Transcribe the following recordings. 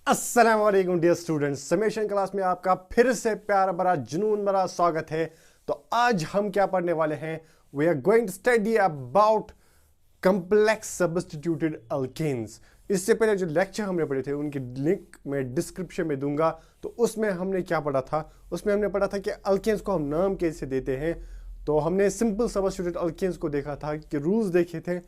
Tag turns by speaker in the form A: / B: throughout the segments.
A: अस्सलाम वालेकुम dear students, summation class में आपका फिर से प्यार भरा जुनून भरा स्वागत है। तो आज हम क्या पढ़ने वाले हैं? We are going to study about complex substituted alkanes. इससे पहले जो लेक्चर हमने पढ़े थे उनकी लिंक मैं डिस्क्रिप्शन में दूंगा। तो उसमें हमने क्या पढ़ा था? उसमें हमने पढ़ा था कि अल्केन्स को हम नाम कैसे देते हैं। तो हमने सिंपल सब्स्टिट्यूटेड अल्केन्स को देखा था कि रूल्स देखे थे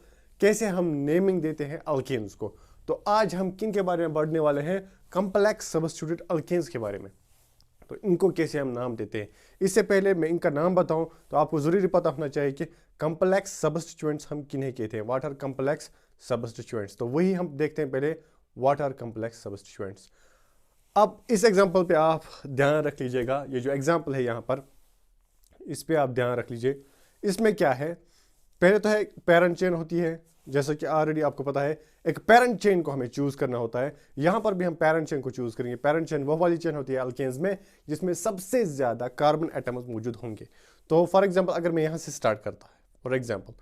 A: कैसे हम नेमिंग देते हैं अल्केन्स को। तो आज हम किन के बारे में पढ़ने वाले हैं? कॉम्प्लेक्स सब्स्टिट्यूटेड अल्केन्स के बारे में। तो इनको कैसे हम नाम देते हैं। इससे पहले मैं इनका नाम बताऊं तो आपको जरूरी पता होना चाहिए कि कॉम्प्लेक्स सब्स्टिट्यूएंट्स हम किन्हें कहते हैं। What are complex substituents? तो वही हम देखते हैं पहले, व्हाट आर कॉम्प्लेक्स सब्स्टिट्यूएंट्स। अब इस एग्जांपल पे आप ध्यान रख लीजिएगा। ये जो एग्जांपल है यहाँ पर, इस पे आप ध्यान रख लीजिए। इसमें क्या है? पहले तो है पेरेंट चेन होती है, जैसा कि ऑलरेडी आपको पता है। एक पेरेंट चेन को हमें चूज करना होता है। यहां पर भी हम पेरेंट चेन को चूज करेंगे। पेरेंट चेन वो वाली चेन होती है अल्केन्स में जिसमें सबसे ज्यादा कार्बन एटम्स मौजूद होंगे। तो फॉर एग्जांपल अगर मैं यहां से स्टार्ट करता है, फॉर एग्जांपल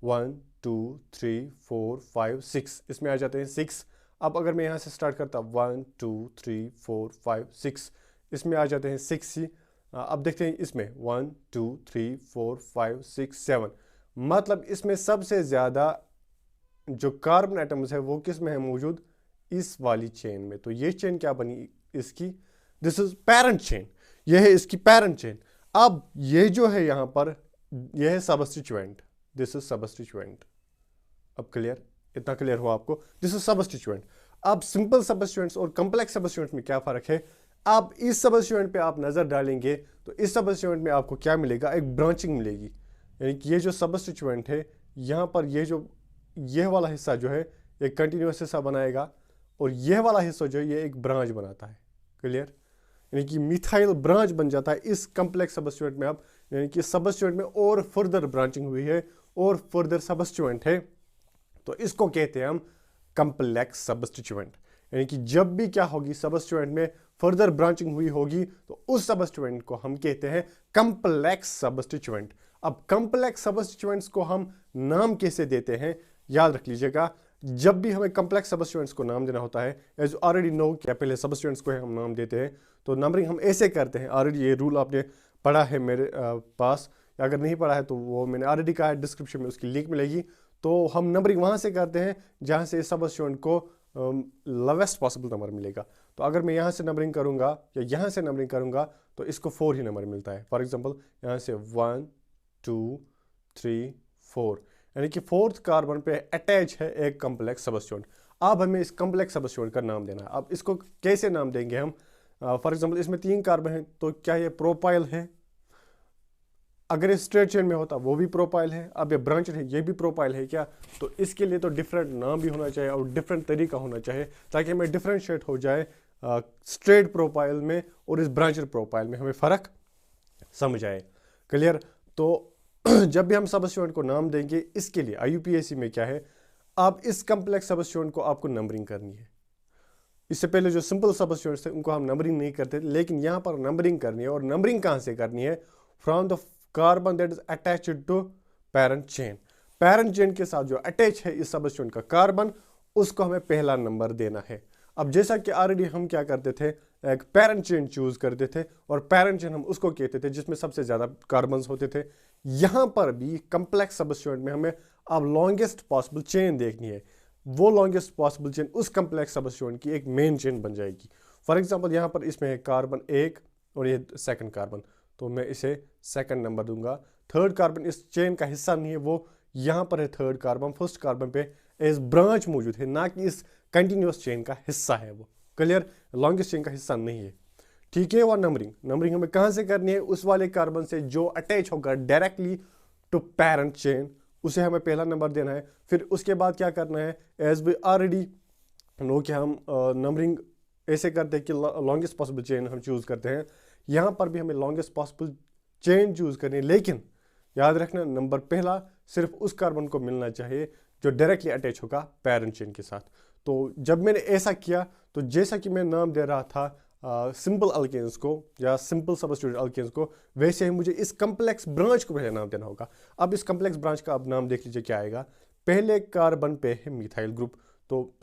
A: 1 2 3 4 5 6, इसमें आ जाते हैं 6। अब अगर मैं यहां से स्टार्ट करता 1 2 3 4 5 6, इसमें आ जाते हैं 6 ही। अब देखते हैं इसमें 1 2 3 4 5 6 7, मतलब इसमें सबसे ज्यादा जो कार्बन एटम्स है वो किस में है मौजूद? इस वाली चेन में। तो ये चेन क्या बनी इसकी? This is parent chain. ये है इसकी पेरेंट चेन। अब ये जो है यहां पर, ये है सबस्टिट्यूएंट। This is substituent. अब क्लियर? इतना क्लियर हुआ आपको? This is substituent. अब सिंपल सबस्टिट्यूएंट्स और कॉम्प्लेक्स सबस्टिट्यूएंट्स में क्या फर्क है? अब इस सबस्टिट्यूएंट पे आप नजर डालेंगे तो इस सबस्टिट्यूएंट में आपको क्या मिलेगा? एक ब्रांचिंग मिलेगी। यानी कि ये जो सबस्टिट्यूएंट है यहां पर, यह वाला हिस्सा जो है एक कंटिन्यूअस हिस्सा बनाएगा और यह वाला हिस्सा जो है ये एक ब्रांच बनाता है। क्लियर? यानी कि मिथाइल ब्रांच बन जाता है इस कॉम्प्लेक्स सबस्टिट्यूएंट में। अब यानी कि सबस्टिट्यूएंट में और फर्दर ब्रांचिंग हुई है और फर्दर सबस्टिट्यूएंट है, तो इसको कहते हैं हम कॉम्प्लेक्स सबस्टिट्यूएंट। यानी कि जब भी क्या होगी, सबस्टिट्यूएंट में फर्दर ब्रांचिंग हुई होगी तो उस सबस्टिट्यूएंट को हम कहते हैं कॉम्प्लेक्स सबस्टिट्यूएंट। अब कॉम्प्लेक्स सबस्टिट्यूएंट्स को हम नाम कैसे देते हैं? याद रख लीजिएगा, जब भी हमें कॉम्प्लेक्स सबस्टिट्यूएंट्स को नाम देना होता है, एज ऑलरेडी नो, क्या पहले सबस्टिट्यूएंट्स को हम नाम देते हैं तो नंबरिंग हम ऐसे करते हैं। ऑलरेडी ये रूल आपने पढ़ा है मेरे पास, अगर नहीं पढ़ा है तो वो मैंने ऑलरेडी कहा है, डिस्क्रिप्शन में उसकी लिंक मिलेगी। तो हम नंबरिंग वहां से करते हैं जहां से सबस्टिट्यूएंट को लोवेस्ट पॉसिबल नंबर मिलेगा। तो अगर मैं यहाँ से नंबरिंग करूंगा या यहाँ से नंबरिंग करूंगा तो इसको 4 ही नंबर मिलता है। फॉर एग्जाम्पल यहाँ से 1 2 3 4, यानी कि 4th कार्बन पे अटैच है एक कॉम्प्लेक्स सबस्टिट्यूएंट। अब हमें इस कॉम्प्लेक्स सबस्टिट्यूएंट का नाम देना है। अब इसको कैसे नाम देंगे हम? फॉर एग्जांपल इसमें 3 कार्बन है तो क्या ये प्रोपाइल है? अगर ये स्ट्रेट चेन में होता वो भी प्रोपाइल है। अब ये ब्रांच है, ये भी प्रोपाइल है क्या? तो इसके लिए तो डिफरेंट नाम भी होना चाहिए और डिफरेंट तरीका होना चाहिए ताकि हमें डिफरेंशिएट हो जाए स्ट्रेट प्रोपाइल में और इस ब्रांचर प्रोपाइल में, हमें फर्क समझ आए। क्लियर? तो जब भी हम सबस्टिट्यूएंट को नाम देंगे, इसके लिए आईयूपीएसी में क्या है, आप इस कॉम्प्लेक्स सबस्टिट्यूएंट को आपको नंबरिंग करनी है। इससे पहले जो सिंपल सबस्टिट्यूएंट्स थे उनको हम नंबरिंग नहीं करते, लेकिन यहां पर नंबरिंग करनी है। और नंबरिंग कहां से करनी है? From the carbon that is attached to parent chain. Parent chain के साथ जो अटैच है इस सबस्टिट्यूएंट का कार्बन, उसको हमें पहला नंबर देना है। अब जैसा कि ऑलरेडी हम क्या करते थे, एक पेरेंट चेन चूज करते थे और पेरेंट चेन हम उसको कहते थे जिसमें सबसे ज्यादा कार्बन्स होते थे। यहां पर भी कॉम्प्लेक्स सबस्टिट्यूएंट में हमें अब लॉन्गेस्ट पॉसिबल चेन देखनी है। वो लॉन्गेस्ट पॉसिबल चेन उस कॉम्प्लेक्स सबस्टिट्यूएंट की एक मेन चेन बन जाएगी। फॉर एग्जांपल यहां पर इसमें है कार्बन 1 और ये सेकंड कार्बन, तो मैं इसे सेकंड नंबर दूंगा। थर्ड कार्बन इस चेन का हिस्सा नहीं है, वो यहां पर है थर्ड कार्बन। फर्स्ट कार्बन पे एज ब्रांच मौजूद है, ना कि इस कंटिन्यूअस चेन का हिस्सा है वो। क्लियर? लॉन्गेस्ट चेन का हिस्सा नहीं है। ठीक है? वो नंबरिंग हमें कहां से करनी है? उस वाले कार्बन से जो अटैच होगा डायरेक्टली टू पेरेंट चेन, उसे हमें पहला नंबर देना है। फिर उसके बाद क्या करना है? एज वी ऑलरेडी नो कि हम नंबरिंग ऐसे करते हैं कि लॉन्गेस्ट पॉसिबल चेन हम चूज करते हैं। यहां पर भी हमें लॉन्गेस्ट पॉसिबल चेन चूज करनी है, लेकिन याद रखना नंबर पहला सिर्फ उस कार्बन को मिलना चाहिए जो डायरेक्टली अटैच होगा पेरेंट चेन के साथ। तो जब मैंने ऐसा किया तो जैसा कि मैं नाम दे रहा था सिंपल अल्केन्स को या सिंपल सबस्टिट्यूटेड अल्केन्स को, वैसे ही मुझे इस कॉम्प्लेक्स ब्रांच को पहले नाम देना होगा। अब इस कॉम्प्लेक्स ब्रांच का अब नाम देख लीजिए क्या आएगा। पहले कार्बन पे है मिथाइल ग्रुप, तो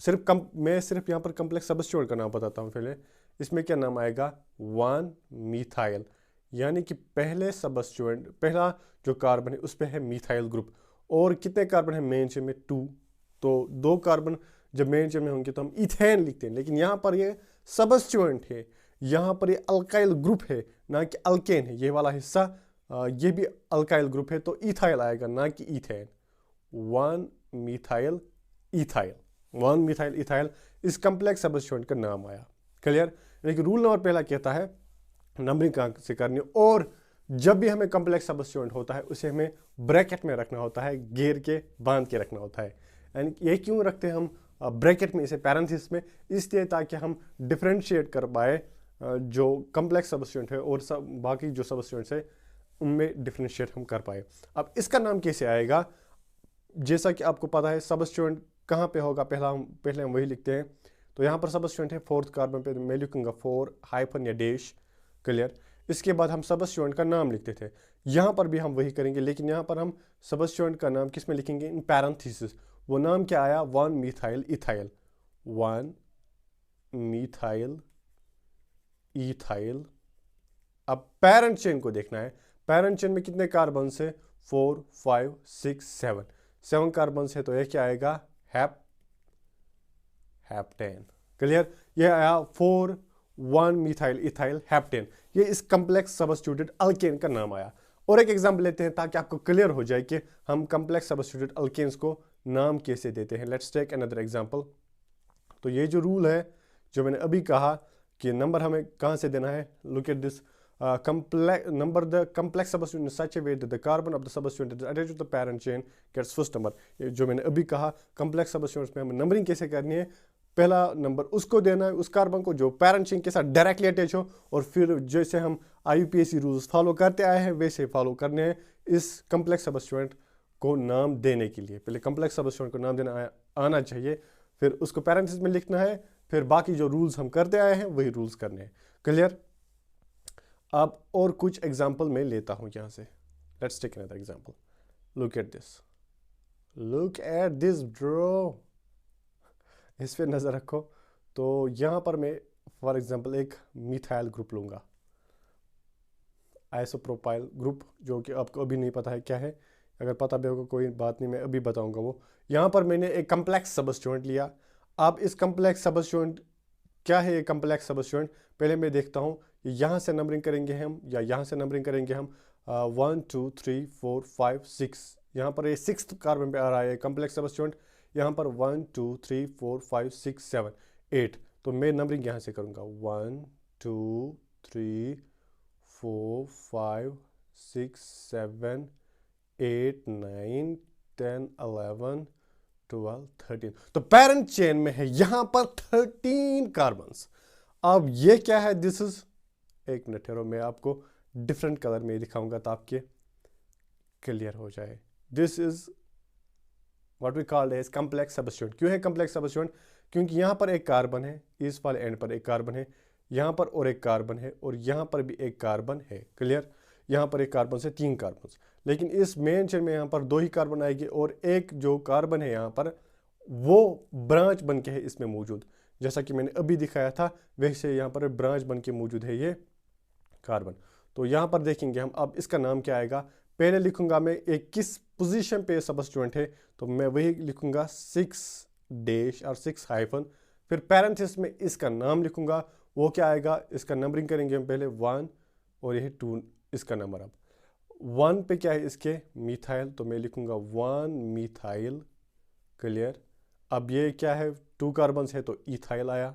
A: मैं सिर्फ यहाँ पर कम्प्लेक्स सब्स्टिट्यूएंट का नाम बताता हूँ पहले। इसमें क्या नाम आएगा, 1 मिथाइल, यानी कि पहला जो कार्बन है उस पर है मिथाइल ग्रुप। और कितने कार्बन है मेन चेन में, 2। तो 2 कार्बन जब मेन चेन में होंगे तो हम इथेन लिखते हैं, लेकिन यहाँ पर ये सब्स्टिट्यूएंट है, यहाँ पर ये अल्काइल ग्रुप है ना कि अल्केन है। ये वाला हिस्सा ये भी अल्काइल ग्रुप है, तो इथाइल आएगा ना कि ethane. 1 methyl ethyl, 1 methyl ethyl इस कम्प्लेक्स सब्स्टिट्यूएंट का नाम आया। क्लियर। लेकिन रूल नंबर पहला कहता है नंबरिंग कहाँ से करनी, और जब भी हमें कम्प्लेक्स सब्स्टिट्यूएंट होता है उसे हमें ब्रैकेट में रखना होता है, घेर के बांध के रखना होता है। यानी ये क्यों रखते हैं हम ब्रैकेट में, इसे पैरेंथेसिस में, इसलिए ताकि हम डिफ्रेंशिएट कर पाए जो कम्प्लेक्स सब्स्टिट्यूएंट है और बाकी जो सब्स्टिट्यूएंट्स है उनमें डिफ्रेंशिएट हम कर पाए। अब इसका नाम कैसे आएगा, जैसा कि आपको पता है सब्स्टिट्यूएंट कहाँ पे होगा, पहले हम वही लिखते हैं। तो यहाँ पर सब्स्टिट्यूएंट है 4th कार्बन पे, मैं लिखूंगा 4 हाइफन या डैश। क्लियर। इसके बाद हम सब्स्टिट्यूएंट का नाम लिखते थे, यहाँ पर भी हम वही करेंगे, लेकिन यहाँ पर हम सब्स्टिट्यूएंट का नाम किस में लिखेंगे, इन पैरेंथेसिस। वो नाम क्या आया, 1 मिथाइल इथाइल, 1 मिथाइल इथाइल। अब पैरेंट चेन को देखना है, पैरेंट चेन में कितने कार्बन है, 4 5 6 7 कार्बन है, तो यह क्या आएगा, हेप्टेन। क्लियर। यह आया 4 1 मिथाइल इथाइल हेप्टेन, ये इस कम्प्लेक्स सब्स्टिट्यूटेड अल्केन का नाम आया। और एक एग्जांपल लेते हैं ताकि आपको क्लियर हो जाए कि हम कम्प्लेक्स सब्स्टिट्यूटेड अल्केन्स को नाम कैसे देते हैं। Let's take another example. तो ये जो रूल है जो मैंने अभी कहा कि नंबर हमें कहाँ से देना है, look at this, number the complex substituent in such a way that the carbon of the substituent that is attached to the parent chain gets first number। ये जो मैंने अभी कहा complex substituents में हमें नंबरिंग कैसे करनी है, पहला नंबर उसको देना है, उस कार्बन को जो पैरेंट चेन के साथ डायरेक्टली अटैच हो, और फिर जैसे हम IUPAC रूल्स फॉलो करते आए हैं वैसे फॉलो करने हैं इस कम्प्लेक्स सब्स्टिट्यूएंट को नाम देने के लिए। पहले कम्प्लेक्स सब्स्टिट्यूएंट को नाम देना आना चाहिए, फिर उसको पैरेंथेसिस में लिखना है, फिर बाकी जो रूल्स हम करते आए हैं वही रूल्स करने हैं। क्लियर। अब और कुछ एग्जाम्पल मैं लेता हूं यहां से। Let's take another example. Look at this, look at this bro, इस पे नजर रखो। तो यहां पर मैं फॉर एग्जाम्पल एक मिथाइल ग्रुप लूंगा, आइसोप्रोपाइल ग्रुप, जो कि आपको अभी नहीं पता है क्या है, अगर पता भी होगा कोई बात नहीं, मैं अभी बताऊंगा वो। यहां पर मैंने एक कम्प्लेक्स सब्स्टिट्यूएंट लिया। अब इस कम्प्लेक्स सब्स्टिट्यूएंट क्या है, ये कम्प्लेक्स सब्स्टिट्यूएंट पहले मैं देखता हूं, यहाँ से नंबरिंग करेंगे हम या यहाँ से नंबरिंग करेंगे हम। 1 2 3 4 5 6, यहाँ पर ये 6th कार्बन पे आ रहा है कम्प्लेक्स सब्स्टिट्यूएंट। यहाँ पर 1 2 3 4 5 6 7 8, तो मैं नंबरिंग यहाँ से करूँगा 1 2 3 4 5 6 7 8 9 10 11 12 13। तो पेरेंट चेन में है यहाँ पर 13 कार्बन्स। अब ये क्या है, दिस इज, एक मिनट ठहरो, मैं आपको डिफरेंट कलर में दिखाऊंगा ताकि क्लियर हो जाए। This is what we called as complex substituent. क्यों है कम्प्लेक्स सब्स्टिट्यूएंट, क्योंकि यहाँ पर एक कार्बन है, इस वाले एंड पर एक कार्बन है, यहाँ पर और एक कार्बन है, और यहाँ पर भी एक कार्बन है। क्लियर। यहाँ पर एक कार्बन से 3 कार्बन, लेकिन इस मेन चेन में यहाँ पर 2 ही कार्बन आएगी, और एक जो कार्बन है यहाँ पर वो ब्रांच बन के है इसमें मौजूद, जैसा कि मैंने अभी दिखाया था वैसे यहाँ पर ब्रांच बन के मौजूद है ये कार्बन। तो यहाँ पर देखेंगे हम, अब इसका नाम क्या आएगा, पहले लिखूंगा मैं एक किस पोजीशन पे सब्स्टिट्यूएंट है, तो मैं वही लिखूंगा 6 डैश और 6 हाइफन, फिर पैरेंथेसिस में इसका नाम लिखूंगा, वो क्या आएगा, इसका नंबरिंग करेंगे हम पहले 1 और यही 2 इसका नंबर। अब 1 पे क्या है इसके, मिथाइल, तो मैं लिखूंगा 1 मिथाइल। क्लियर। अब ये क्या है, 2 कार्बन है तो इथाइल आया,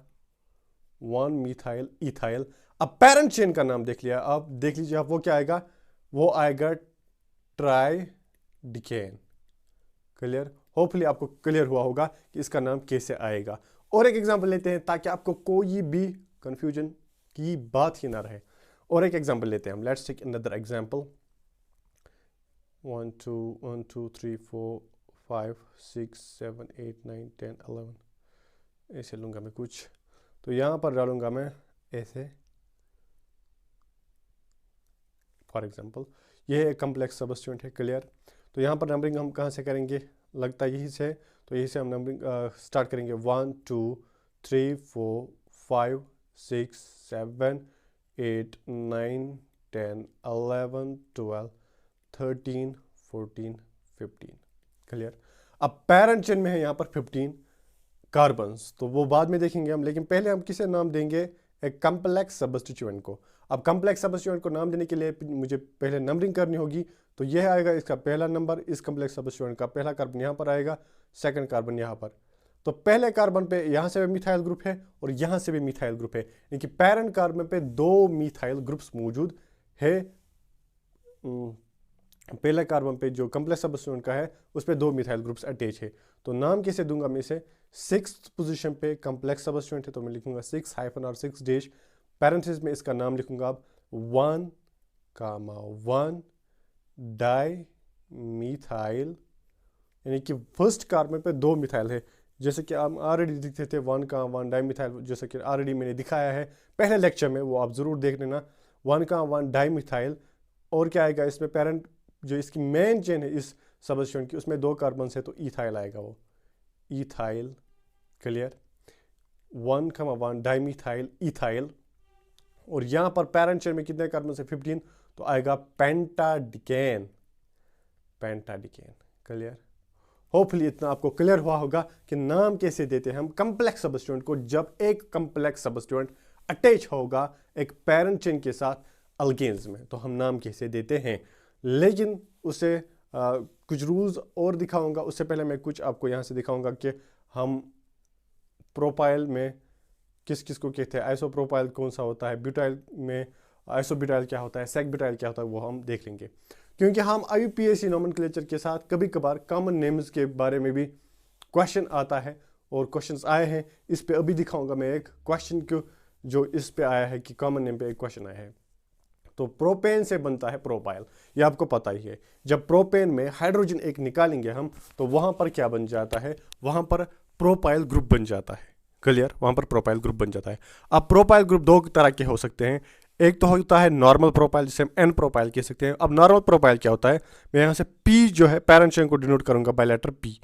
A: 1 मिथाइल इथाइल। अब पैरेंट चेन का नाम देख लिया, अब देख लीजिए आप वो क्या आएगा, वो आएगा ट्राइडिकेन। क्लियर। होपफुली आपको क्लियर हुआ होगा कि इसका नाम कैसे आएगा। और एक एग्जांपल लेते हैं ताकि आपको कोई भी कंफ्यूजन की बात ही ना रहे। और एक एग्जांपल लेते हैं हम, लेट्स टेक अनदर एग्जांपल। 1 2 3 4 5 6 7 8 9 10 11, ऐसे लूंगा मैं कुछ, तो यहां पर डालूंगा मैं ऐसे। फॉर एग्जांपल ये एक कम्प्लेक्स सब्स्टिट्यूएंट है। क्लियर। तो यहाँ पर नंबरिंग हम कहाँ से करेंगे, लगता यही से, तो यहीं से हम नंबरिंग स्टार्ट करेंगे 1 2 3 4 5 6 7 8 9 10 11 12 13 14 15। क्लियर। अब पेरेंट चेन में है यहाँ पर 15 कार्बन्स, तो वो बाद में देखेंगे हम, लेकिन पहले हम किसे नाम देंगे, एक कम्प्लेक्स सबस्टिट्यूएंट को। अब कम्प्लेक्स सबस्टिट्यूएंट को नाम देने के लिए मुझे पहले नंबरिंग करनी होगी, तो यह आएगा इसका पहला नंबर, इस कम्प्लेक्स सबस्टिट्यूएंट का पहला कार्बन यहाँ पर आएगा, सेकंड कार्बन यहाँ पर। तो पहले कार्बन पे यहाँ से भी मिथाइल ग्रुप है और यहाँ से भी मिथाइल ग्रुप है, यानी पेरेंट कार्बन पे 2 मिथाइल ग्रुप्स मौजूद है। पहले कार्बन पे जो कम्प्लेक्स सबस्टिट्यूएंट का है उस पे 2 मिथाइल ग्रुप्स अटैच है। तो नाम कैसे दूंगा मैं इसे, 6th पोजीशन पे कम्प्लेक्स सबस्टिट्यूएंट है तो मैं लिखूंगा 6 हाइफन और 6 डैश, पैरेंथेसिस में इसका नाम लिखूंगा अब 1,1 डाई मिथाइल, यानी कि फर्स्ट कार्बन पे 2 मिथाइल है, जैसे कि हम ऑलरेडी दिखते थे 1,1 डाई मिथाइल, जैसे कि ऑलरेडी मैंने दिखाया है पहले लेक्चर में, वो आप जरूर देख लेना। 1,1 डाई मिथाइल, और क्या आएगा इसमें, पेरेंट जो इसकी मेन चेन है इस सबस्टिट्यूएंट की उसमें 2 कार्बन है तो इथाइल आएगा, वो इथाइल। क्लियर। 1,1 डाइमिथाइल इथाइल, और यहाँ पर पेरेंट चेन में कितने कार्बन है, 15, तो आएगा पेंटाडिकेन, पेंटाडिकेन। क्लियर। होपफुली इतना आपको क्लियर हुआ होगा कि नाम कैसे देते हैं हम कम्प्लेक्स सबस्टिट्यूएंट को, जब एक कम्प्लेक्स सबस्टिट्यूएंट अटैच होगा एक पेरेंट चेन के साथ अल्केन्स में, तो हम नाम कैसे देते हैं। लेकिन उसे कुछ रूल्स और दिखाऊंगा, उससे पहले मैं कुछ आपको यहाँ से दिखाऊंगा कि हम प्रोपाइल में किस किस को कहते हैं, आइसोप्रोपाइल कौन सा होता है, ब्यूटाइल में आइसोब्यूटाइल क्या होता है, सेक ब्यूटाइल क्या होता है, वो हम देख लेंगे। क्योंकि हम IUPAC नोमेनक्लेचर के साथ कभी कभार कॉमन नेम्स के बारे में भी क्वेश्चन आता है, और क्वेश्चंस आए हैं इस पे अभी दिखाऊंगा मैं एक क्वेश्चन को जो इस पे आया है कि कॉमन नेम पे एक क्वेश्चन आया है। तो प्रोपेन से बनता है प्रोपाइल, ये आपको पता ही है। जब प्रोपेन में हाइड्रोजन एक निकालेंगे हम, तो वहां पर क्या बन जाता है, वहां पर प्रोपाइल ग्रुप बन जाता है। क्लियर। वहां पर प्रोपाइल ग्रुप बन जाता है। अब प्रोपाइल ग्रुप 2 तरह के हो सकते हैं, एक तो होता है नॉर्मल प्रोपाइल, जिसे हम एन प्रोपाइल कह सकते हैं। अब नॉर्मल प्रोपाइल क्या होता है, मैं यहाँ से पी जो है पेरेंट चेन को डिनोट करूंगा by letter P.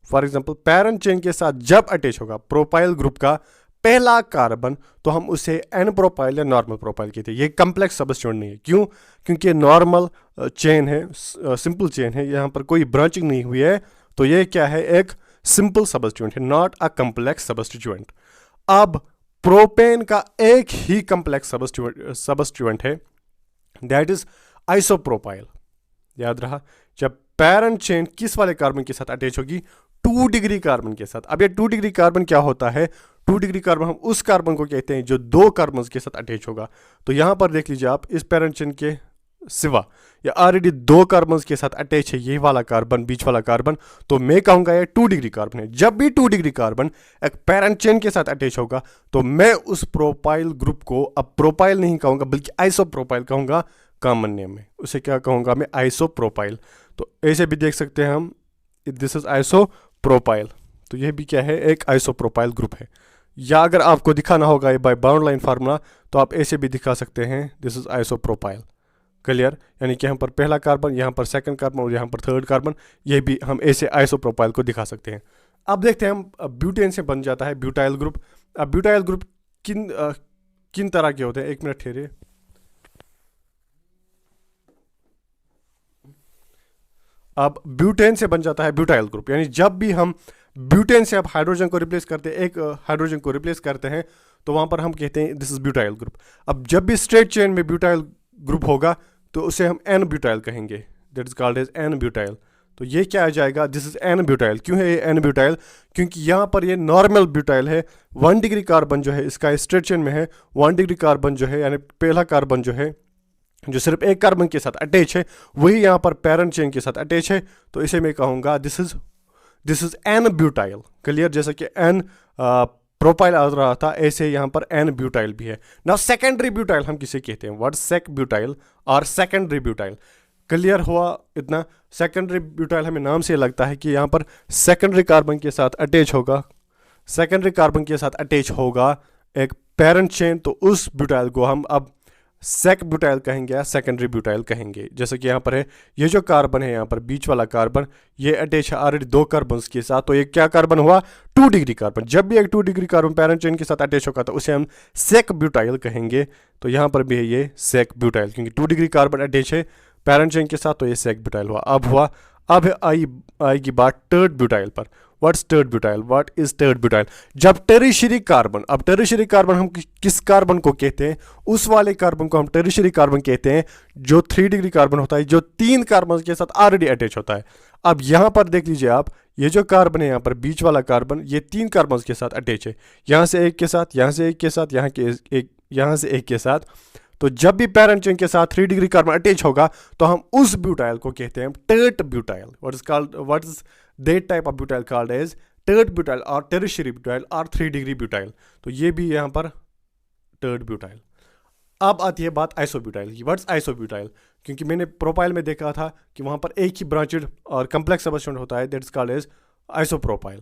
A: For example parent chain के साथ जब अटैच होगा प्रोपाइल ग्रुप का पहला कार्बन, तो हम उसे एन प्रोपाइल या नॉर्मल प्रोपाइल कहते हैं। ये कम्प्लेक्स सबस्टिट्यूएंट नहीं है, क्यों, क्योंकि नॉर्मल चेन है, सिंपल चेन है, यहाँ पर कोई ब्रांचिंग नहीं हुई है, तो ये क्या है, एक सिंपल सबस्टिट्यूएंट है, नॉट अ कम्प्लेक्स सबस्टिट्यूएंट। अब प्रोपेन का एक ही कम्प्लेक्स सबस्टिट्यूएंट है, दैट इज आइसोप्रोपाइल। याद रहा, जब पेरेंट चेन किस वाले कार्बन के साथ अटैच होगी, 2 डिग्री कार्बन के साथ। अब ये 2 डिग्री कार्बन क्या होता है, 2 डिग्री कार्बन हम उस कार्बन को कहते हैं जो 2 कार्बन के साथ अटैच होगा। तो यहां पर देख लीजिए आप, इस पेरेंट चेन के सिवा या ऑलरेडी 2 कार्बन के साथ अटैच है ये वाला कार्बन, बीच वाला कार्बन, तो मैं कहूंगा ये 2 डिग्री कार्बन है। जब भी 2 डिग्री कार्बन एक पेरेंट चेन के साथ अटैच होगा, तो मैं उस प्रोपाइल ग्रुप को अब प्रोपाइल नहीं कहूंगा बल्कि आइसोप्रोपाइल कहूंगा कॉमन नेम में। उसे क्या कहूंगा मैं, आइसोप्रोपाइल। तो ऐसे भी देख सकते हैं हम, दिस इज आइसोप्रोपाइल, तो यह भी क्या है, एक आइसोप्रोपाइल ग्रुप है। या अगर आपको दिखाना होगा ये बाय बाउंड लाइन फार्मूला, तो आप ऐसे भी दिखा सकते हैं, दिस इज आइसोप्रोपाइल। क्लियर। यानी कि यहाँ पर पहला कार्बन, यहाँ पर सेकंड कार्बन और यहाँ पर थर्ड कार्बन, ये भी हम ऐसे आइसोप्रोपाइल को दिखा सकते हैं। अब देखते हैं हम ब्यूटेन से बन जाता है ब्यूटाइल ग्रुप। अब ब्यूटाइल ग्रुप किन तरह के होते हैं, एक मिनट ठहरिए। अब ब्यूटेन से बन जाता है ब्यूटाइल ग्रुप, यानी जब भी हम ब्यूटेन से अब हाइड्रोजन को रिप्लेस करते हैं, एक हाइड्रोजन को रिप्लेस करते हैं, तो वहां पर हम कहते हैं दिस इज ब्यूटाइल ग्रुप। अब जब भी स्ट्रेट चेन में ब्यूटाइल ग्रुप होगा, तो उसे हम एन ब्यूटाइल कहेंगे, that is called as n butyl. तो ये क्या आ जाएगा, दिस इज एन ब्यूटाइल। क्यों है ये एन ब्यूटाइल, क्योंकि यहाँ पर ये नॉर्मल ब्यूटाइल है। 1 डिग्री कार्बन जो है इसका स्ट्रेट चेन में है, 1 डिग्री कार्बन जो है यानी पहला कार्बन जो है जो सिर्फ एक कार्बन के साथ अटैच है, वही यहाँ पर पेरेंट चेन के साथ अटैच है, तो इसे मैं कहूँगा this is n butyl. Clear. जैसा कि एन प्रोपाइल आ रहा था, ऐसे यहाँ पर एन ब्यूटाइल भी है। नाउ सेकेंडरी ब्यूटाइल हम किसे कहते हैं, व्हाट सेक ब्यूटाइल और सेकेंडरी ब्यूटाइल। क्लियर हुआ इतना। सेकेंडरी ब्यूटाइल हमें नाम से लगता है कि यहाँ पर सेकेंडरी कार्बन के साथ अटैच होगा, सेकेंडरी कार्बन के साथ अटैच होगा एक पेरेंट चेन, तो उस ब्यूटाइल को हम अब सेक ब्यूटाइल कहेंगे या सेकेंडरी ब्यूटाइल कहेंगे। जैसे कि यहाँ पर है, ये जो कार्बन है यहाँ पर बीच वाला कार्बन, ये अटैच है ऑलरेडी 2 कार्बन्स के साथ, तो ये क्या कार्बन हुआ, 2 डिग्री कार्बन। जब भी एक 2 डिग्री कार्बन पैरेंट चेन के साथ अटैच होगा तो उसे हम सेक ब्यूटाइल कहेंगे। तो यहाँ पर भी है ये सेक ब्यूटाइल, क्योंकि 2 डिग्री कार्बन अटैच है पैरेंट चेन के साथ, तो ये सेक ब्यूटाइल हुआ। अब आएगी बात टर्ड ब्यूटाइल पर। What's टर्ड butyl, what is tert butyl? जब टेरिशरी कार्बन, अब टेरिशरी कार्बन हम किस कार्बन को कहते हैं, उस वाले कार्बन को हम टेरिशरी कार्बन कहते हैं जो 3 डिग्री कार्बन होता है, जो 3 कार्बन के साथ ऑलरेडी अटैच होता है। अब यहाँ पर देख लीजिए आप, ये जो कार्बन है यहाँ पर बीच वाला कार्बन, ये 3 कार्बन के साथ अटैच है, यहाँ से एक के साथ, यहाँ से एक के साथ, यहाँ से एक के साथ। तो जब भी पैरेंट चेन के साथ 3 डिग्री कार्बन अटैच होगा तो हम उस ब्यूटाइल को कहते हैं tert butyl. What is that type of butyl called as tert butyl और टेरिशरी ब्यूटाइल और 3 डिग्री ब्यूटाइल। तो ये भी यहाँ पर टर्ड ब्यूटाइल। अब आती है बात आइसोब्यूटाइल की। What's isobutyl? क्योंकि मैंने प्रोपाइल में देखा था कि वहाँ पर एक ही ब्रांचेड और कम्प्लेक्स सबस्टेंट होता है, that is called as isopropyl.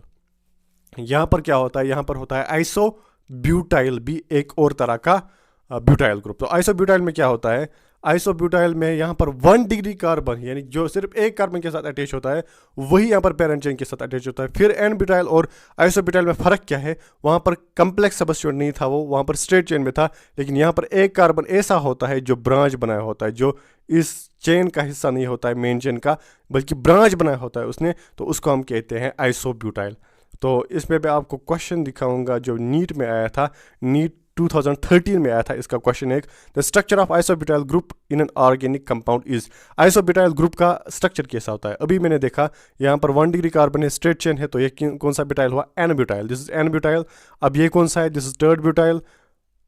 A: यहाँ पर क्या होता है, यहाँ पर होता है आइसोब्यूटाइल, भी एक और तरह का ब्यूटाइल ग्रुप। तो आइसोब्यूटाइल में क्या होता है, आइसोब्यूटाइल में यहाँ पर 1 डिग्री कार्बन, यानी जो सिर्फ एक कार्बन के साथ अटैच होता है वही यहाँ पर पैरेंट चेन के साथ अटैच होता है। फिर एन ब्यूटाइल और आइसोब्यूटाइल में फ़र्क क्या है, वहाँ पर कम्प्लेक्स सबस्टेंट नहीं था, वो वहाँ पर स्ट्रेट चेन में था, लेकिन यहाँ पर एक कार्बन ऐसा होता है जो ब्रांच बनाया होता है, जो इस चेन का हिस्सा नहीं होता है मेन चेन का, बल्कि ब्रांच बनाया होता है उसने, तो उसको हम कहते हैं आइसोब्यूटाइल। तो इसमें मैं आपको क्वेश्चन दिखाऊंगा जो नीट में आया था, नीट 2013 में आया था इसका क्वेश्चन एक, the structure of isobutyl group in an organic compound is. Isobutyl group का स्ट्रक्चर कैसा होता है? अभी मैंने देखा यहाँ पर 1 डिग्री कार्बन है, स्ट्रेट चेन है, तो ये कौन सा ब्यूटाइल हुआ, n butyl, this is n butyl. अब ये कौन सा है, this is tert butyl,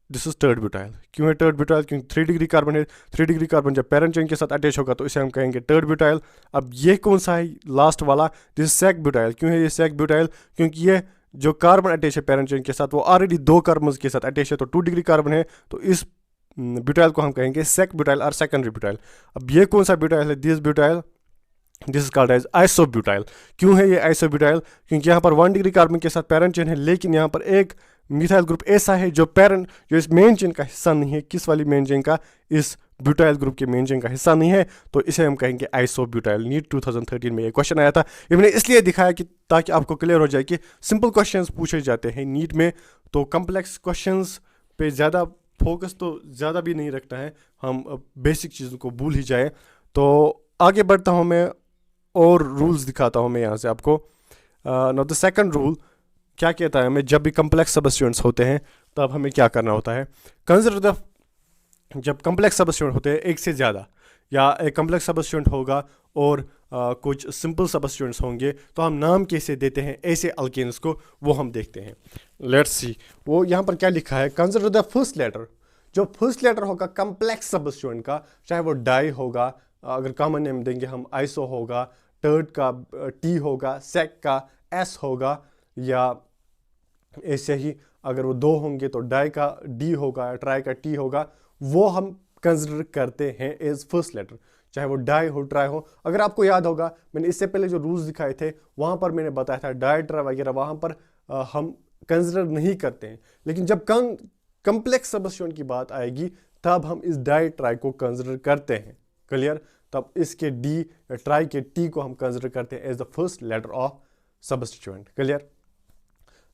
A: this is tert butyl. क्यों है टर्ड ब्यूटाइल? क्योंकि 3 डिग्री कार्बन है, 3 डिग्री कार्बन जब पैरेंट चेन के साथ अटैच होगा तो इसे हम कहेंगे टर्ड ब्यूटाइल। अब ये कौन सा है लास्ट वाला, दिस इज सेक ब्यूटाइल। क्यों है ये सेक ब्यूटाइल? क्योंकि ये जो कार्बन अटैच है पैरेंट चेन के साथ वो ऑलरेडी 2 कार्बन के साथ अटैच है, तो 2 डिग्री कार्बन है, तो इस ब्यूटाइल को हम कहेंगे सेक ब्यूटाइल और सेकेंडरी ब्यूटाइल। अब ये कौन सा ब्यूटाइल है, this butyl, this is called as isobutyl. क्यों है ये आइसोब्यूटाइल? क्योंकि यहाँ पर 1 डिग्री कार्बन के साथ पैरेंट चेन है, लेकिन यहाँ पर एक मिथाइल ग्रुप ऐसा है जो इस मेन चेन का हिस्सा नहीं है। किस वाली मेन चेन का? इस ब्यूटाइल ग्रुप के मेन चेन का हिस्सा नहीं है, तो इसे हम कहेंगे आइसोब्यूटाइल। नीट 2013 में ये क्वेश्चन आया था, ये मैंने इसलिए दिखाया कि ताकि आपको क्लियर हो जाए कि सिंपल क्वेश्चंस पूछे जाते हैं नीट में, तो कम्प्लेक्स क्वेश्चंस पे ज़्यादा फोकस तो ज़्यादा भी नहीं रखना है, हम बेसिक चीज़ों को भूल ही जाए। तो आगे बढ़ता हूँ मैं और रूल्स दिखाता हूँ मैं यहाँ से आपको। नाउ द सेकंड रूल क्या कहता है, हमें जब भी कम्प्लेक्स सबस्टेंट्स होते हैं तब हमें क्या करना होता है, कंसिडर द, जब कम्प्लेक्स सबस्टेंट होते हैं एक से ज़्यादा, या एक कम्प्लेक्स सबस्टेंट होगा और कुछ सिंपल सबस्टेंट्स होंगे, तो हम नाम कैसे देते हैं ऐसे अल्केन्स को, वो हम देखते हैं। लेट्स सी, वो यहाँ पर क्या लिखा है, कंसिडर द फर्स्ट लेटर। जो फर्स्ट लेटर होगा कम्प्लेक्स सबस्टेंट का, चाहे वो डाई होगा, अगर कॉमन नेम देंगे हम आइसो होगा, टर्ड का टी होगा, सेक का एस होगा, या ऐसे ही अगर वो 2 होंगे तो डाई का डी होगा, ट्राई का टी होगा, वो हम कंसिडर करते हैं एज फर्स्ट लेटर, चाहे वो डाई हो ट्राई हो। अगर आपको याद होगा मैंने इससे पहले जो रूल्स दिखाए थे वहाँ पर मैंने बताया था डाई ट्राई वगैरह वहाँ पर हम कंसिडर नहीं करते हैं, लेकिन जब कम्प्लेक्स सबस्टेंट की बात आएगी तब हम इस डाई ट्राई को कंसिडर करते हैं। क्लियर? तब इसके डी ट्राई के टी को हम कंसिडर करते हैं as the first letter of substituent. Clear?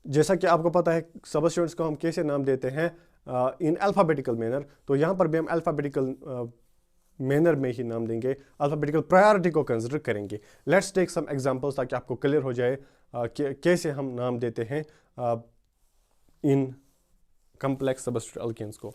A: जैसा कि आपको पता है सबस्टिट्यूएंट्स को हम कैसे नाम देते हैं, इन अल्फ़ाबेटिकल मैनर, तो यहाँ पर भी हम अल्फ़ाबेटिकल मैनर में ही नाम देंगे, अल्फ़ाबेटिकल प्रायोरिटी को कंसिडर करेंगे। लेट्स टेक सम एग्जांपल्स ताकि आपको क्लियर हो जाए कैसे हम नाम देते हैं इन कम्प्लेक्स सबस्टिट्यूएंट अल्केन्स को।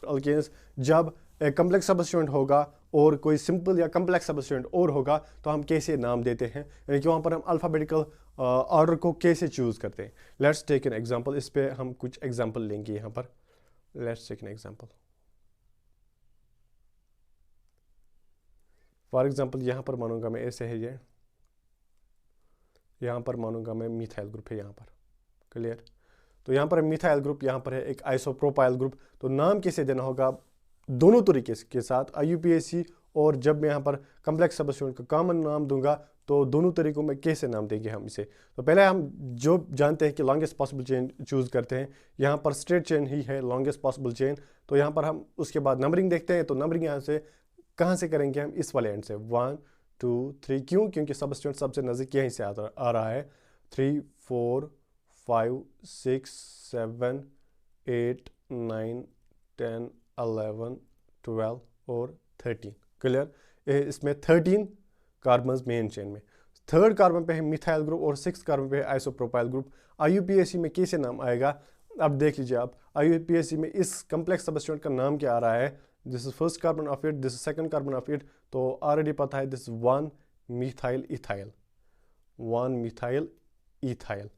A: अल्केन्स जब एक कम्प्लेक्स सबस्टिट्यूएंट होगा और कोई सिंपल या कम्प्लेक्स सबस्टिट्यूएंट और होगा तो हम कैसे नाम देते हैं, यानी कि वहाँ पर हम अल्फ़ाबेटिकल ऑर्डर को कैसे चूज़ करते हैं। लेट्स टेक एन एग्जांपल, इस पे हम कुछ एग्जांपल लेंगे यहाँ पर। Let's take an example. For example यहाँ पर मानूंगा मैं ऐसे है, ये यहाँ पर मानूंगा मैं मिथाइल ग्रुप है यहाँ पर। क्लियर? तो यहाँ पर मिथाइल ग्रुप, यहाँ पर है एक आइसोप्रोपाइल ग्रुप। तो नाम कैसे देना होगा दोनों तरीके के साथ, IUPAC और जब मैं यहाँ पर कम्प्लेक्स सब्स्टिट्यूएंट का कॉमन नाम दूंगा तो दोनों तरीकों में कैसे नाम देंगे हम इसे। तो पहले हम जो जानते हैं कि लॉन्गेस्ट पॉसिबल चेन चूज़ करते हैं, यहाँ पर स्ट्रेट चेन ही है लॉन्गेस्ट पॉसिबल चेन। तो यहाँ पर हम उसके बाद नंबरिंग देखते हैं। तो नंबरिंग यहाँ से कहाँ से करेंगे हम, इस वाले एंड से 1 2 3। क्यों? क्योंकि सब्स्टिट्यूएंट सबसे नज़दीक यहीं से आ रहा है। 3 4 5 6 7 8 9 10 11 12 और 13। क्लियर? इसमें 13 कार्बन मेन चेन में, थर्ड कार्बन पे है मिथाइल ग्रुप और सिक्स कार्बन पे है आइसोप्रोपाइल ग्रुप। आईयूपीएसी में कैसे नाम आएगा, अब देख लीजिए आप। आईयूपीएसी में इस कम्प्लेक्स सब्स्टिट्यूएंट का नाम क्या आ रहा है, this is first carbon of it, this is second carbon of it. तो ऑलरेडी पता है this 1 methyl ethyl, 1 methyl ethyl.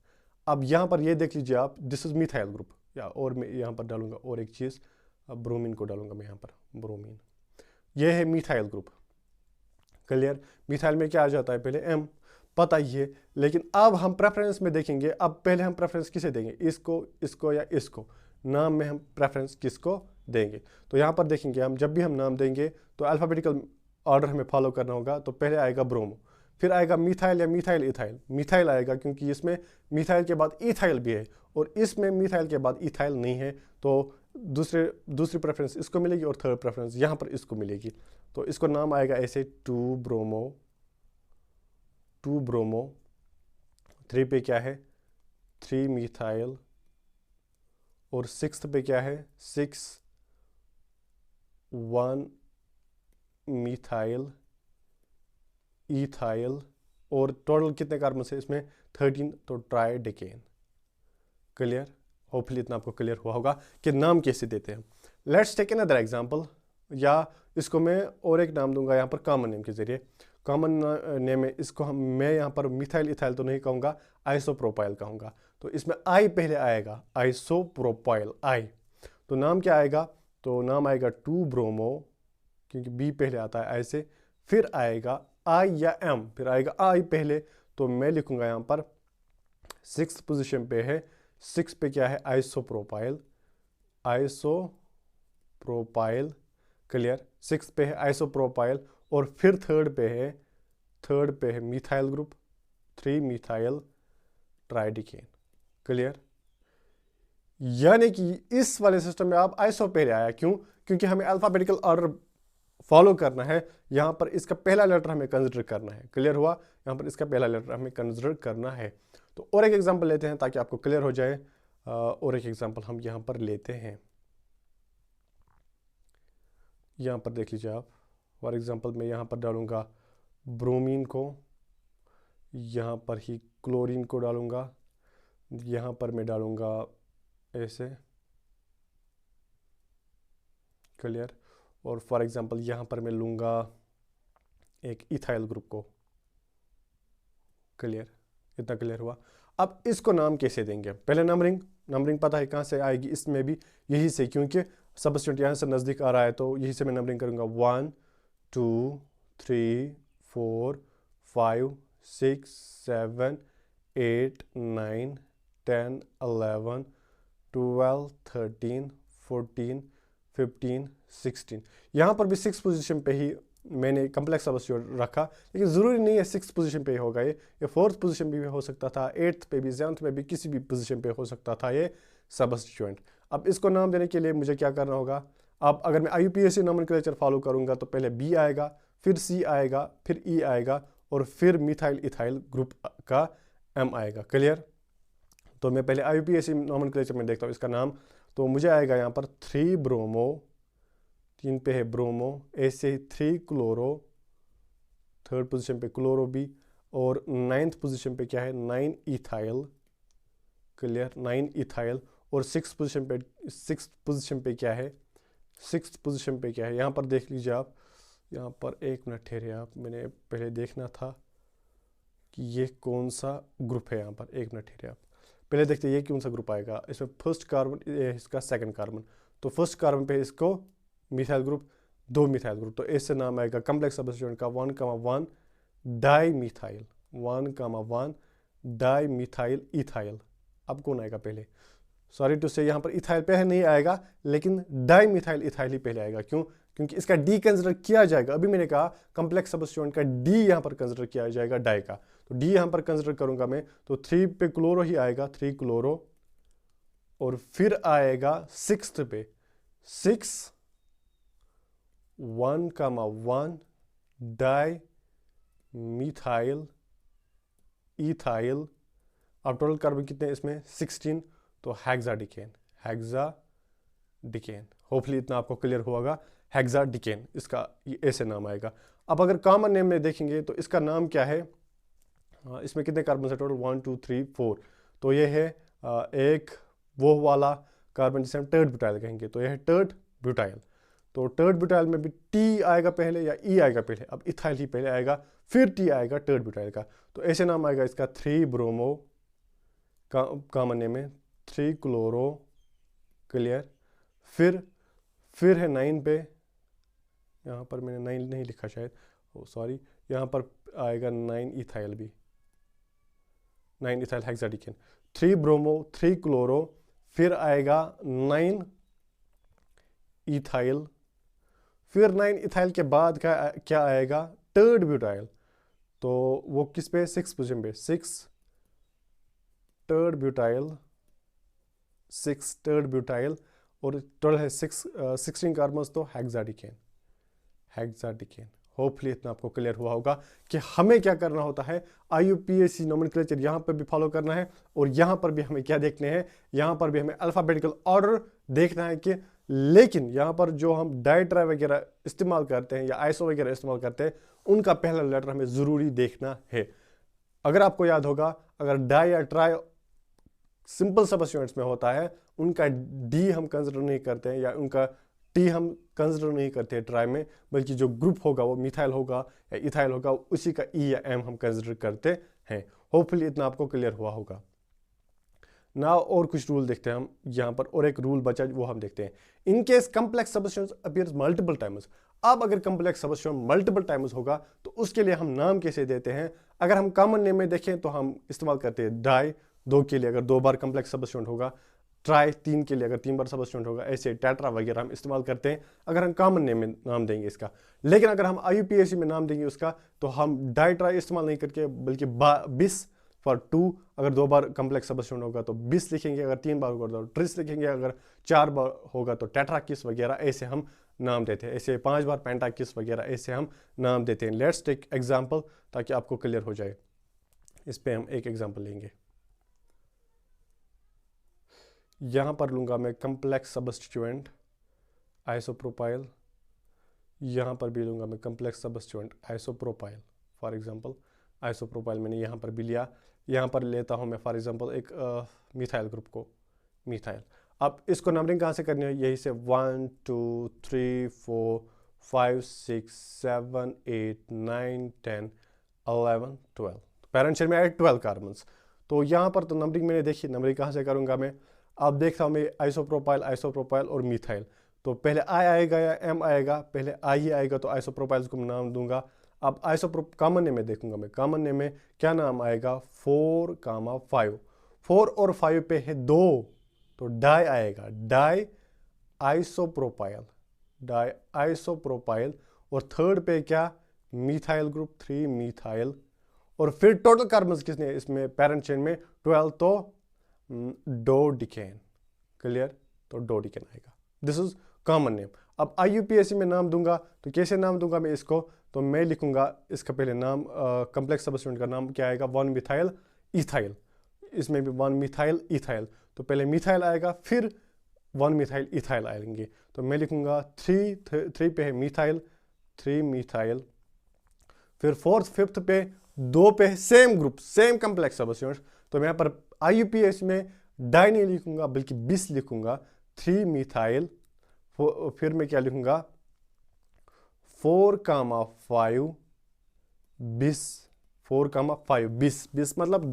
A: अब यहाँ पर ये देख लीजिए आप, दिस इज मिथाइल ग्रुप। या और मैं यहाँ पर डालूंगा और एक चीज़, ब्रोमीन को डालूंगा मैं यहाँ पर, ब्रोमीन। ये है मिथाइल ग्रुप। क्लियर? मिथाइल में क्या आ जाता है, पहले एम, पता ही है। लेकिन अब हम प्रेफरेंस में देखेंगे। अब पहले हम प्रेफरेंस किसे देंगे, इसको, इसको या इसको। नाम में हम प्रेफरेंस किसको देंगे, तो यहाँ पर देखेंगे हम, जब भी हम नाम देंगे तो अल्फ़ाबेटिकल ऑर्डर हमें फॉलो करना होगा। तो पहले आएगा ब्रोमो, फिर आएगा मिथाइल या मिथाइल इथाइल। मिथाइल आएगा क्योंकि इसमें मिथाइल के बाद इथाइल भी है और इसमें मिथाइल के बाद इथाइल नहीं है। तो दूसरी प्रेफरेंस इसको मिलेगी और थर्ड प्रेफरेंस यहाँ पर इसको मिलेगी। तो इसको नाम आएगा ऐसे 2 ब्रोमो, 2 ब्रोमो। 3 पे क्या है, 3 मिथाइल। और 6th पे क्या है, 6 1 मिथाइल इथाइल। और टोटल कितने कार्बन से इसमें, 13। तो ट्राइडेकेन। क्लियर? होपफुली इतना आपको क्लियर हुआ होगा कि नाम कैसे देते हैं। लेट्स टेक अनदर एग्जांपल, या इसको मैं और एक नाम दूंगा यहाँ पर कॉमन नेम के जरिए। कॉमन नेम है इसको मैं यहाँ पर मिथाइल इथाइल तो नहीं कहूँगा, आइसोप्रोपाइल कहूँगा। तो इसमें आई पहले आएगा, आइसोप्रोपाइल आई। तो नाम क्या आएगा, तो नाम आएगा 2 ब्रोमो, क्योंकि बी पहले आता है आई से। फिर आएगा आई या एम, फिर आएगा आई पहले। तो मैं लिखूंगा यहाँ पर 6th पोजीशन पे है, 6 पे क्या है, आइसोप्रोपाइल, आइसोप्रोपाइल। क्लियर? 6 पे है आइसोप्रोपाइल। और फिर थर्ड पे है मिथाइल ग्रुप, 3 मिथाइल ट्राइडिकेन। क्लियर? यानी कि इस वाले सिस्टम में आप आइसो पहले आया, क्यों? क्योंकि हमें अल्फाबेटिकल ऑर्डर फॉलो करना है। यहाँ पर इसका पहला लेटर हमें कंसिडर करना है। क्लियर हुआ? यहाँ पर इसका पहला लेटर हमें कंसिडर करना है। तो और एक एग्जांपल लेते हैं ताकि आपको क्लियर हो जाए। और एक एग्जांपल हम यहाँ पर लेते हैं। यहाँ पर देख लीजिए आप, फॉर एग्जांपल मैं यहाँ पर डालूंगा ब्रोमीन को, यहाँ पर ही क्लोरीन को डालूंगा, यहाँ पर मैं डालूंगा ऐसे। क्लियर? और फॉर एग्जांपल यहाँ पर मैं लूँगा एक इथाइल ग्रुप को। क्लियर? इतना क्लियर हुआ? अब इसको नाम कैसे देंगे, पहले नंबरिंग पता है कहाँ से आएगी, इसमें भी यही से, क्योंकि सब्स्टिट्यूएंट यहाँ से नज़दीक आ रहा है तो यही से मैं नंबरिंग करूँगा। 1 2 3 4 5 6 7 8 9 10 11 12 13 14 15 16। यहाँ पर भी 6 पोजीशन पे ही मैंने कम्प्लेक्स सब्स्टिट्यूएंट रखा, लेकिन ज़रूरी नहीं है 6 पोजीशन पे ही होगा ये 4th पोजीशन भी हो सकता था, 8th पे भी, 7th में भी, किसी भी पोजीशन पे हो सकता था ये सब्स्टिट्यूएंट। अब इसको नाम देने के लिए मुझे क्या करना होगा, अब अगर मैं आईयूपीएसी नोमेनक्लेचर फॉलो करूँगा तो पहले बी आएगा, फिर सी आएगा, फिर ई आएगा और फिर मिथाइल इथाइल ग्रुप का एम आएगा। क्लियर? तो मैं पहले आईयूपीएसी नोमेनक्लेचर में देखता हूँ इसका नाम। तो मुझे आएगा यहाँ पर 3 ब्रोमो, 3 पे है ब्रोमो, ऐसे ही 3 क्लोरो, 3rd पोजीशन पे क्लोरो भी, और 9th पोजीशन पे क्या है, 9 इथाइल। क्लियर? 9 इथाइल। और 6th पोजीशन पे क्या है, 6th पोजीशन पे क्या है, यहाँ पर देख लीजिए आप। यहाँ पर एक मिनट ठहरे आप, मैंने पहले देखना था कि ये कौन सा ग्रुप है। यहाँ पर एक मिनट ठहरे आप, पहले देखते हैं ये कौन सा ग्रुप आएगा। इसमें फर्स्ट कार्बन, इसका सेकंड कार्बन। तो फर्स्ट कार्बन पे इसको मिथाइल ग्रुप, 2 मिथाइल ग्रुप। तो इससे नाम आएगा कम्प्लेक्स सब्स्टिट्यूएंट का 1,1 di methyl, 1,1 di methyl ethyl. अब कौन आएगा पहले, सॉरी टू से यहाँ पर इथाइल पहले नहीं आएगा, लेकिन डाई मिथाइल इथाइल ही पहले आएगा। क्यों? क्योंकि इसका डी कंसिडर किया जाएगा। अभी मैंने कहा कॉम्प्लेक्स सब्स्टिट्यूएंट का डी यहां पर कंसिडर किया जाएगा डाई का, तो डी यहां पर कंसिडर करूंगा मैं, तो 3 पे क्लोरो ही आएगा, 3 क्लोरो, और फिर आएगा 6th पे 6 1,1 डाई मिथाइल इथाइल। अब टोटल कार्बन कितने हैं इसमें 16, तो हेक्साडिकेन, हेक्साडिकेन। होपफुली इतना आपको क्लियर होगा, हेक्साडिकेन इसका ऐसे नाम आएगा। अब अगर कॉमन नेम में देखेंगे तो इसका नाम क्या है, इसमें कितने कार्बन है टोटल 1 2 3 4, तो ये है एक वो वाला कार्बन जिसे हम टर्ड ब्यूटाइल कहेंगे, तो यह है टर्ड ब्यूटाइल। तो टर्ड ब्यूटाइल में भी टी आएगा पहले या ई आएगा पहले, अब इथाइल ही पहले आएगा फिर टी आएगा टर्ड ब्यूटाइल का, तो ऐसे नाम आएगा इसका 3 ब्रोमो कॉमन नेम में, 3 क्लोरो, क्लियर। फिर है 9 पे, यहाँ पर मैंने 9 नहीं लिखा शायद, सॉरी, यहाँ पर आएगा 9 इथाइल भी, 9 इथाइल हेक्साडिकेन, 3 ब्रोमो 3 क्लोरो, फिर आएगा 9 इथाइल, फिर 9 इथाइल के बाद क्या आएगा टर्ड ब्यूटाइल, तो वो किस पे 6 पोजीशन पे 6 टर्ड ब्यूटाइल, 6 टर्ड ब्यूटाइल, और टोटल है 16 कार्बन, तो हेक्साडिकेन, हेक्साडिकेन। होपफुली इतना आपको क्लियर हुआ होगा कि हमें क्या करना होता है, IUPAC नोमेनक्लेचर यहाँ पर भी फॉलो करना है, और यहाँ पर भी हमें क्या देखने हैं, यहाँ पर भी हमें अल्फाबेटिकल ऑर्डर देखना है कि, लेकिन यहाँ पर जो हम डाई ट्राई वगैरह इस्तेमाल करते हैं या आइसो वगैरह इस्तेमाल करते हैं, उनका पहला लेटर हमें ज़रूरी देखना है। अगर आपको याद होगा, अगर डाई या ट्राई सिंपल सब्स्टिट्यूएंट्स में होता है, उनका डी हम कंसिडर नहीं करते हैं या उनका टी हम कंसिडर नहीं करते हैं ट्राई में, बल्कि जो ग्रुप होगा वो मिथाइल होगा या इथाइल होगा, उसी का ई या एम हम कंसिडर करते हैं। होपफुली इतना आपको क्लियर हुआ होगा ना। और कुछ रूल देखते हैं हम यहाँ पर, और एक रूल बचा वो हम देखते हैं। In case complex substituents appears multiple times, अब अगर कंप्लेक्स सब्स्टिट्यूएंट मल्टीपल टाइम्स होगा तो उसके लिए हम नाम कैसे देते हैं। अगर हम कॉमन नेम में देखें तो हम इस्तेमाल करते हैं डाई 2 के लिए अगर 2 बार कंप्लेक्स सब्स्टिट्यूएंट होगा, ट्राई 3 के लिए अगर 3 बार सब्स्टिट्यूएंट होगा, ऐसे टेट्रा वगैरह हम इस्तेमाल करते हैं अगर हम कॉमन नेम में नाम देंगे इसका। लेकिन अगर हम IUPAC में नाम देंगे उसका, तो हम डाई ट्राई इस्तेमाल नहीं करके बल्कि 20 फॉर 2, अगर 2 बार कंप्लेक्स सब्स्टिट्यूएंट होगा तो 20 लिखेंगे, अगर 3 बार होगा तो 30 लिखेंगे, अगर 4 बार होगा तो टेट्राकिस वगैरह ऐसे हम नाम देते हैं, ऐसे 5 बार पेंटाकिस वगैरह ऐसे हम नाम देते हैं। लेट्स टेक एग्जांपल ताकि आपको क्लियर हो जाए। इस पे हम एक एग्जांपल लेंगे, यहाँ पर लूँगा मैं कंप्लेक्स सब्स्टिट्यूएंट आइसोप्रोपाइल, यहाँ पर भी लूँगा मैं complex substituent isopropyl. For example isopropyl मैंने यहाँ पर भी लिया, यहाँ पर लेता हूँ मैं फॉर एग्जांपल एक मिथाइल ग्रुप को, मिथाइल। अब इसको नंबरिंग कहाँ से करनी है, यही से 1 2 3 4 5 6 7 8 9 10 11 12, पैरेंट चेन में आए 12 कार्बन्स। तो यहाँ पर तो नंबरिंग मैंने देखी, नंबरिंग कहाँ से करूँगा मैं, अब देखता हूँ मैं आइसोप्रोपाइल और मिथाइल, तो पहले आई आएगा या एम आएगा, पहले आई ही आएगा तो आइसोप्रोपाइल को नाम दूंगा। अब कॉमन नेम में देखूंगा मैं, कॉमन नेम में क्या नाम आएगा 4,5, 4 और 5 पे है 2, तो डाई आएगा, डाई आइसोप्रोपाइल, डाई आइसोप्रोपाइल, और थर्ड पे क्या मिथाइल ग्रुप 3 मिथाइल, और फिर टोटल कार्बन किसने इसमें पैरेंट चेन में 12, तो डोडिकेन, क्लियर, तो डोडिकेन आएगा। This is common name. अब IUPAC में नाम दूंगा तो कैसे नाम दूंगा मैं इसको, तो मैं लिखूंगा इसका पहले नाम, कंप्लेक्स सब्स्टिट्यूएंट का नाम क्या आएगा 1 मिथाइल इथाइल, इसमें भी 1 मिथाइल इथाइल, तो पहले मिथाइल आएगा फिर 1 मिथाइल इथाइल आएंगे, तो मैं लिखूंगा 3 पे है मिथाइल, 3 मिथाइल, फिर 4th 5th पे 2 पे same group same complex substituent, तो मैं यहाँ पर IUPAC में डाई नहीं लिखूंगा बल्कि 20 लिखूंगा, 3 मिथाइल, फिर मैं क्या लिखूंगा 4,5 20, 4,5 20 मतलब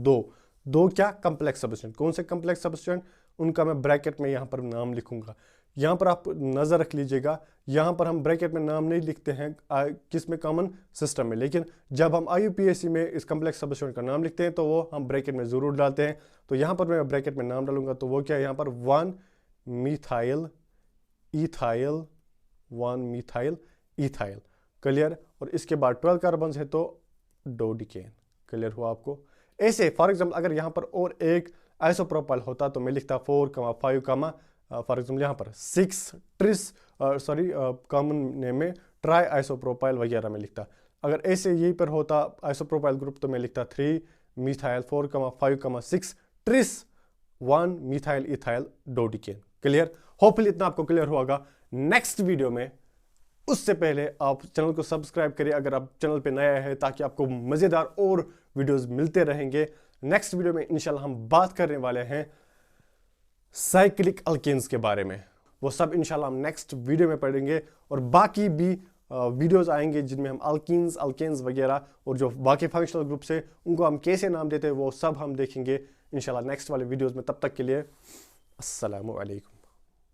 A: 2 क्या कंप्लेक्स सब्स्टिट्यूएंट, कौन से कंप्लेक्स सब्स्टिट्यूएंट, उनका मैं ब्रैकेट में यहाँ पर नाम लिखूंगा। यहाँ पर आप नज़र रख लीजिएगा, यहाँ पर हम ब्रैकेट में नाम नहीं लिखते हैं किस में, कॉमन सिस्टम में, लेकिन जब हम IUPAC में इस कंप्लेक्स सब्स्टिट्यूएंट का नाम लिखते हैं तो वो हम ब्रैकेट में ज़रूर डालते हैं। तो यहाँ पर मैं ब्रैकेट में नाम डालूंगा, तो वो क्या है यहाँ पर 1 methyl ethyl 1 methyl ethyl. Clear. और इसके बाद 12 कार्बन है तो डोडिकेन। क्लियर हुआ आपको। ऐसे फॉर एग्जाम्पल अगर यहाँ पर और एक आइसोप्रोपाइल होता तो मैं लिखता 4, 5, फॉर एग्जाम्पल यहाँ पर 6 ट्रिस कॉमन नेम में ट्राई आइसोप्रोपाइल वगैरह में लिखता। अगर ऐसे यहीं पर होता आइसोप्रोपाइल ग्रुप तो मैं लिखता 3 methyl 4, 5, 6 tris 1 methyl ethyl dodecane. Clear. Hopefully इतना आपको क्लियर होगा। नेक्स्ट वीडियो में, उससे पहले आप चैनल को सब्सक्राइब करिए अगर आप चैनल पे नया है, ताकि आपको मजेदार और वीडियोस मिलते रहेंगे। नेक्स्ट वीडियो में इंशाल्लाह हम बात करने वाले हैं साइक्लिक अल्केन्स के बारे में। वो सब इंशाल्लाह हम नेक्स्ट वीडियो में पढ़ेंगे। और बाकी भी वीडियोस आएंगे जिनमें हम अल्केन्स वगैरह और जो बाकी फंक्शनल ग्रुप्स है उनको हम कैसे नाम देते हैं वो सब हम देखेंगे इंशाल्लाह नेक्स्ट वाले वीडियोस में। तब तक के लिए अस्सलामु अलैकुम।